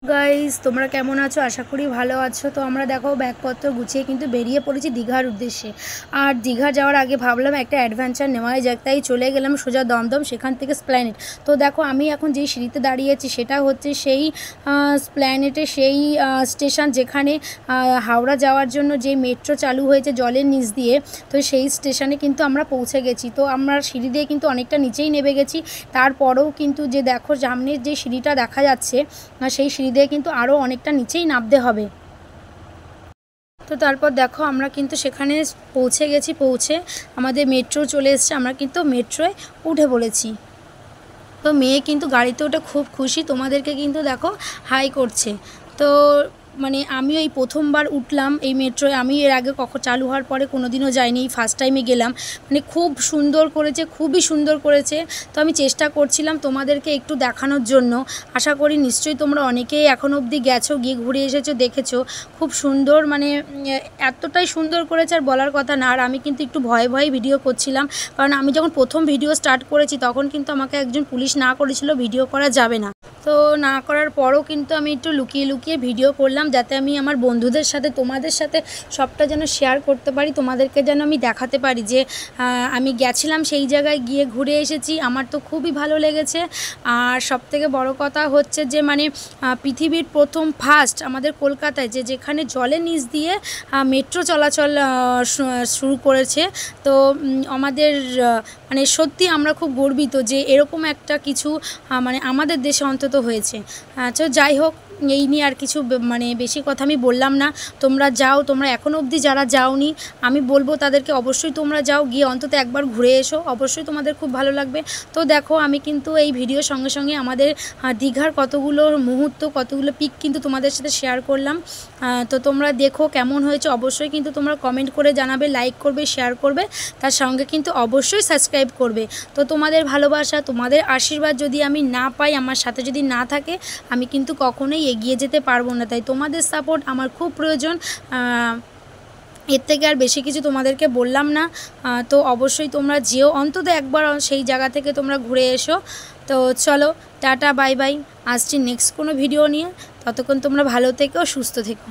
Guys তোমরা কেমন আছো? আশা করি ভালো আছো। তো আমরা দেখো ব্যাগপত্র গুছিয়ে কিন্তু বেরিয়ে পড়েছি দীঘার উদ্দেশ্যে। আর দীঘা যাওয়ার আগে ভাবলাম একটা অ্যাডভেঞ্চার নেওয়াই যাক, তাই চলে গেলাম সোজা দমদম, সেখান থেকে স্প্ল্যানেট। তো দেখো আমি এখন যেই সিঁড়িতে দাঁড়িয়েছি সেটা হচ্ছে সেই স্প্ল্যানেটে সেই স্টেশন যেখানে হাওড়া যাওয়ার জন্য যে মেট্রো চালু হয়েছে জলের নিচ দিয়ে। তো সেই স্টেশনে কিন্তু আমরা পৌঁছে গেছি। তো আমরা সিঁড়ি দিয়ে কিন্তু অনেকটা নিচেই নেমে গেছি। তারপরেও কিন্তু যে দেখো সামনের যে সিঁড়িটা দেখা যাচ্ছে সেই সিঁড়ি দিয়ে কিন্তু আরও অনেকটা নিচেই নামতে হবে। তো তারপর দেখো আমরা কিন্তু সেখানে পৌঁছে গেছি। পৌঁছে আমাদের মেট্রো চলে এসছে, আমরা কিন্তু মেট্রোয় উঠে পড়েছি। তো মেয়ে কিন্তু গাড়িতে ওঠে খুব খুশি, তোমাদেরকে কিন্তু দেখো হাই করছে। তো মানে আমিও এই প্রথমবার উঠলাম এই মেট্রোয়। আমি এর আগে চালু হওয়ার পরে কোনো দিনও যাইনি, এই ফার্স্ট টাইমে গেলাম। মানে খুব সুন্দর করেছে, খুবই সুন্দর করেছে। তো আমি চেষ্টা করছিলাম তোমাদেরকে একটু দেখানোর জন্য। আশা করি নিশ্চয়ই তোমরা অনেকেই এখনও অবধি গেছো, গিয়ে ঘুরে এসেছো, দেখেছো। খুব সুন্দর, মানে এতটাই সুন্দর করেছে আর বলার কথা না। আর আমি কিন্তু একটু ভয়ে ভয়ে ভিডিও করছিলাম, কারণ আমি যখন প্রথম ভিডিও স্টার্ট করেছি তখন কিন্তু আমাকে একজন পুলিশ না করেছিল ভিডিও করা যাবে না। তো না করার পরও কিন্তু আমি একটু লুকিয়ে লুকিয়ে ভিডিও করলাম, যাতে আমি আমার বন্ধুদের সাথে তোমাদের সাথে সবটা যেন শেয়ার করতে পারি, তোমাদেরকে যেন আমি দেখাতে পারি যে আমি গেছিলাম সেই জায়গায়, গিয়ে ঘুরে এসেছি, আমার তো খুবই ভালো লেগেছে। আর সবথেকে বড় কথা হচ্ছে যে মানে পৃথিবীর প্রথম ফার্স্ট আমাদের কলকাতায় যেখানে জলের নিচ দিয়ে মেট্রো চলাচল শুরু করেছে। তো আমাদের মানে সত্যি আমরা খুব গর্বিত যে এরকম একটা কিছু মানে আমাদের দেশে অন্তত হয়েছে। তো যাই হোক, এই নিয়ে আর কিছু মানে বেশি কথা আমি বললাম না। তোমরা যাও, তোমরা এখনও অবধি যারা যাওনি আমি বলবো তাদেরকে অবশ্যই তোমরা যাও, গিয়ে অন্তত একবার ঘুরে এসো, অবশ্যই তোমাদের খুব ভালো লাগবে। তো দেখো আমি কিন্তু এই ভিডিওর সঙ্গে সঙ্গে আমাদের দীঘার কতগুলো মুহূর্ত, কতগুলো পিক কিন্তু তোমাদের সাথে শেয়ার করলাম। তো তোমরা দেখো কেমন হয়েছে, অবশ্যই কিন্তু তোমরা কমেন্ট করে জানাবে, লাইক করবে, শেয়ার করবে, তার সঙ্গে কিন্তু অবশ্যই সাবস্ক্রাইব করবে। তো তোমাদের ভালোবাসা, তোমাদের আশীর্বাদ যদি আমি না পাই, আমার সাথে যদি না থাকে, আমি কিন্তু কখনোই এগিয়ে যেতে পারবো না। তাই তোমাদের সাপোর্ট আমার খুব প্রয়োজন। এর থেকে আর বেশি কিছু তোমাদেরকে বললাম না। তো অবশ্যই তোমরা যেও, অন্তত একবার সেই জায়গা থেকে তোমরা ঘুরে এসো। তো চলো, টাটা, বাই বাই। আসছি নেক্সট কোনো ভিডিও নিয়ে। ততক্ষণ তোমরা ভালো থেকো, সুস্থ থেকো।